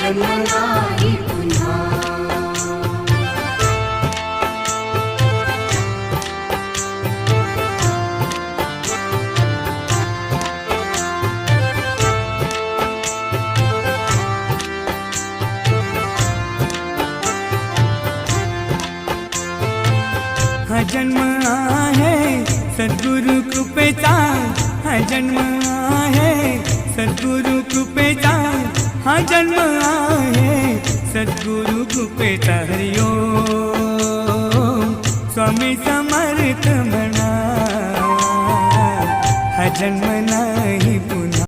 जन्म नाही पुन्हा। हा जन्म आहे सद्गुरु कृपेचा, हा जन्म आहे सद्गुरु कृपेचा, हा जन्म आहे सद्गुरु कृपेचा। हरि ओम स्वामी समर्थ म्हणा, हा जन्म